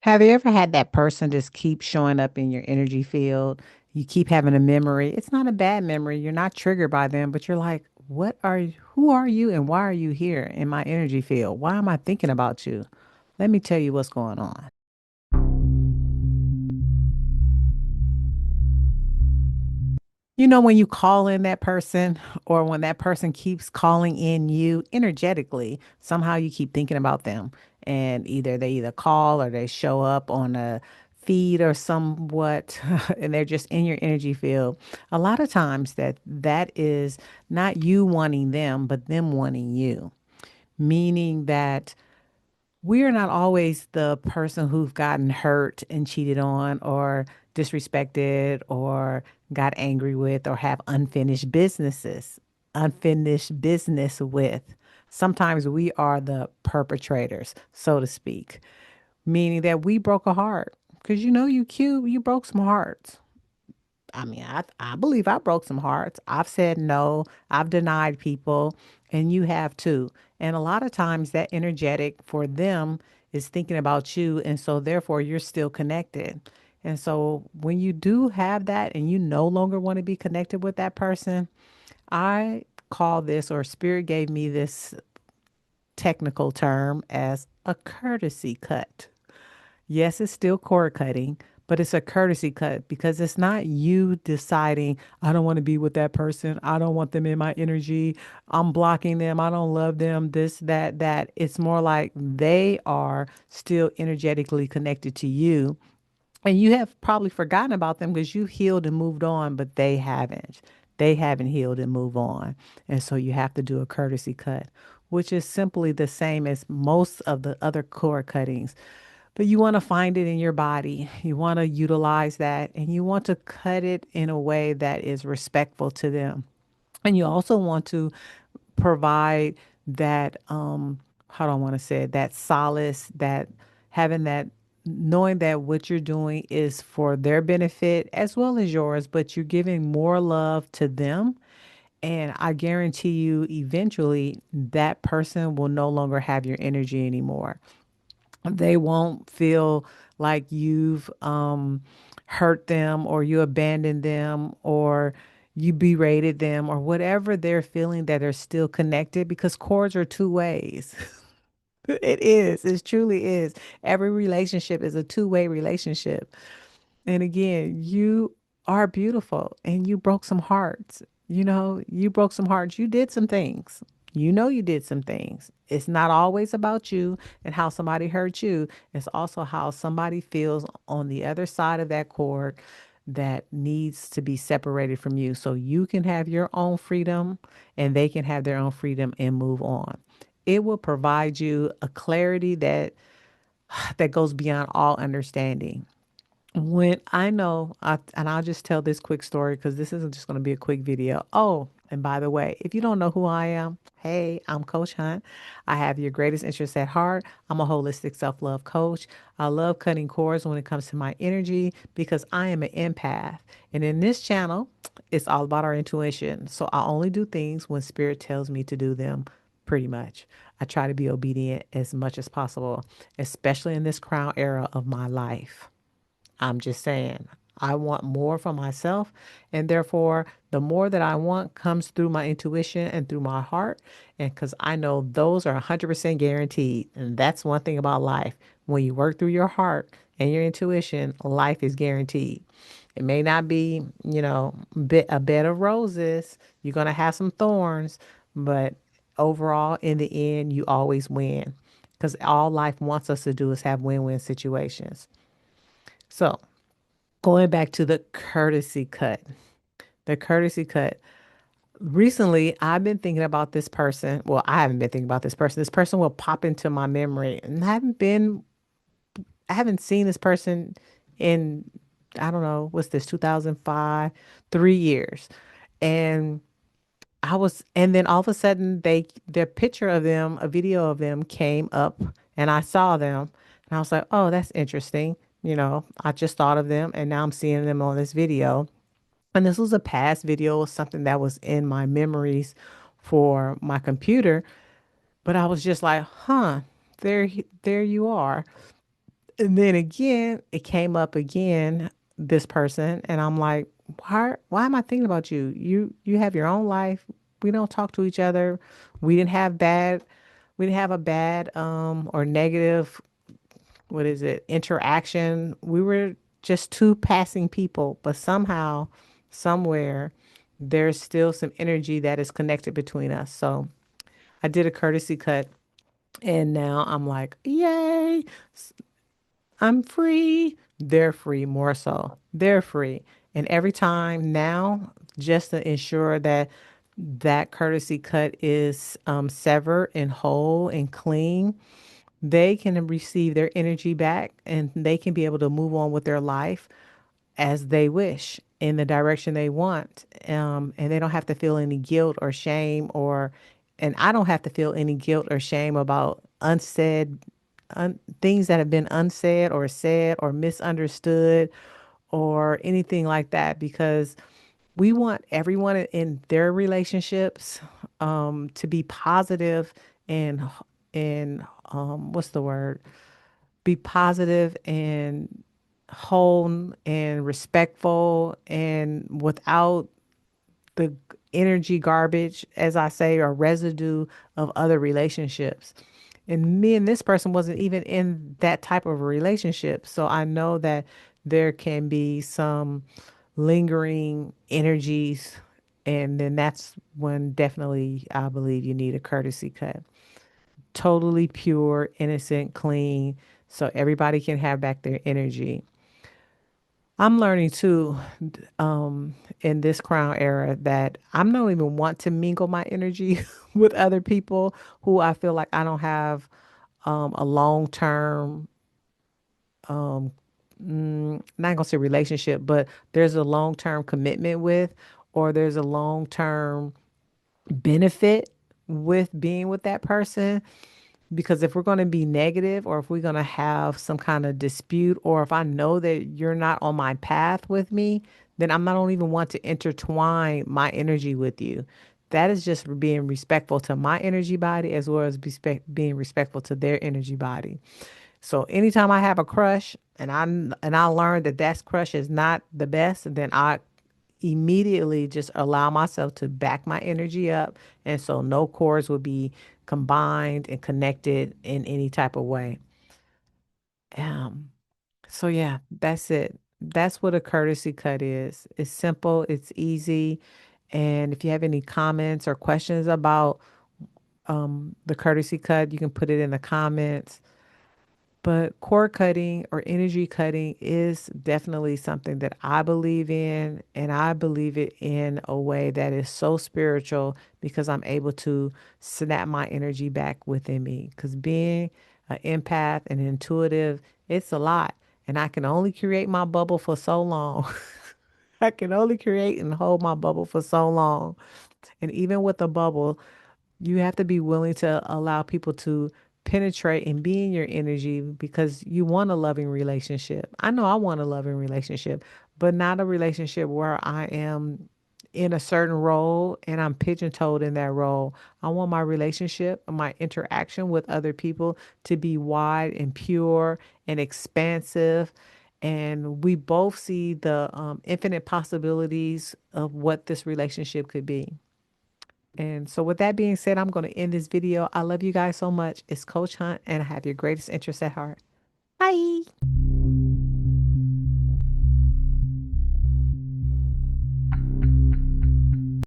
Have you ever had that person just keep showing up in your energy field? You keep having a memory. It's not a bad memory. You're not triggered by them, but you're like, what are you? Who are you and why are you here in my energy field? Why am I thinking about you? Let me tell you what's going on. You know, when you call in that person or when that person keeps calling in you energetically, somehow you keep thinking about them. And either they either call or they show up on a feed or somewhat, and they're just in your energy field. A lot of times that is not you wanting them, but them wanting you, meaning that we are not always the person who've gotten hurt and cheated on or disrespected or got angry with or have unfinished business with. Sometimes we are the perpetrators, so to speak, meaning that we broke a heart because you cute, you broke some hearts. I mean, I believe I broke some hearts. I've said no, I've denied people, and you have too. And a lot of times that energetic for them is thinking about you. And so therefore you're still connected. And so when you do have that and you no longer want to be connected with that person, I call this, or Spirit gave me this technical term as a courtesy cut. Yes, it's still cord cutting, but it's a courtesy cut because it's not you deciding, I don't want to be with that person. I don't want them in my energy. I'm blocking them. I don't love them. This, that, that. It's more like they are still energetically connected to you. And you have probably forgotten about them because you've healed and moved on, but they haven't. They haven't healed and moved on. And so you have to do a courtesy cut, which is simply the same as most of the other cord cuttings, but you want to find it in your body. You want to utilize that and you want to cut it in a way that is respectful to them. And you also want to provide that, how do I want to say it, that solace, that having that, knowing that what you're doing is for their benefit as well as yours, but you're giving more love to them. And I guarantee you, eventually, that person will no longer have your energy anymore. They won't feel like you've hurt them or you abandoned them or you berated them or whatever they're feeling, that they're still connected, because cords are two ways. It is. It truly is. Every relationship is a two-way relationship. And again, you are beautiful and you broke some hearts. You broke some hearts. You did some things. You did some things. It's not always about you and how somebody hurt you. It's also how somebody feels on the other side of that cord that needs to be separated from you so you can have your own freedom and they can have their own freedom and move on. It will provide you a clarity that goes beyond all understanding. When I know, and I'll just tell this quick story because this isn't just going to be a quick video. Oh, and by the way, if you don't know who I am, hey, I'm Coach Hunt. I have your greatest interest at heart. I'm a holistic self love coach. I love cutting cords when it comes to my energy because I am an empath. And in this channel, it's all about our intuition. So I only do things when spirit tells me to do them, pretty much. I try to be obedient as much as possible, especially in this crown era of my life. I'm just saying, I want more for myself. And therefore, the more that I want comes through my intuition and through my heart. And because I know those are 100% guaranteed. And that's one thing about life. When you work through your heart and your intuition, life is guaranteed. It may not be, a bed of roses. You're going to have some thorns, but overall, in the end, you always win. Because all life wants us to do is have win win situations. So, going back to the courtesy cut. The courtesy cut. Recently, I've been thinking about this person. Well, I haven't been thinking about this person. This person will pop into my memory, and I haven't seen this person in, I don't know, what's this, 2005, 3 years. And and then all of a sudden their picture of them, a video of them came up and I saw them and I was like, oh, that's interesting. I just thought of them and now I'm seeing them on this video. And this was a past video, something that was in my memories for my computer. But I was just like, huh, there you are. And then again, it came up again, this person, and I'm like, why am I thinking about you? You have your own life. We don't talk to each other. We didn't have bad we didn't have a bad or negative, what is it, interaction. We were just two passing people, but somehow, somewhere, there's still some energy that is connected between us. So I did a courtesy cut, and now I'm like, yay, I'm free. They're free, more so. They're free. And every time now, just to ensure that that courtesy cut is severed and whole and clean, they can receive their energy back and they can be able to move on with their life as they wish in the direction they want. And they don't have to feel any guilt or shame, and I don't have to feel any guilt or shame about things that have been unsaid or said or misunderstood or anything like that, because we want everyone in their relationships to be positive and what's the word? Be positive and whole and respectful and without the energy garbage, as I say, or residue of other relationships. And me and this person wasn't even in that type of a relationship. So I know that there can be some lingering energies. And then that's when definitely I believe you need a courtesy cut. Totally pure, innocent, clean, so everybody can have back their energy. I'm learning too, in this crown era, that I'm not even want to mingle my energy with other people who I feel like I don't have a long term, not gonna say relationship, but there's a long term commitment with, or there's a long term benefit with being with that person. Because if we're going to be negative, or if we're going to have some kind of dispute, or if I know that you're not on my path with me, then I'm not don't even want to intertwine my energy with you. That is just being respectful to my energy body, as well as being respectful to their energy body. So anytime I have a crush and I learn that crush is not the best, then I immediately just allow myself to back my energy up, and so no cords will be combined and connected in any type of way. Um, so yeah, that's it. That's what a courtesy cut is. It's simple, it's easy, and if you have any comments or questions about the courtesy cut, you can put it in the comments. But cord cutting or energy cutting is definitely something that I believe in, and I believe it in a way that is so spiritual, because I'm able to snap my energy back within me. Because being an empath and intuitive, it's a lot, and I can only create my bubble for so long. I can only create and hold my bubble for so long. And even with a bubble, you have to be willing to allow people to penetrate and be in your energy, because you want a loving relationship. I know I want a loving relationship, but not a relationship where I am in a certain role and I'm pigeon-toed in that role. I want my relationship, my interaction with other people to be wide and pure and expansive. And we both see the infinite possibilities of what this relationship could be. And so, with that being said, I'm going to end this video. I love you guys so much. It's Coach Hunt, and I have your greatest interests at heart. Bye.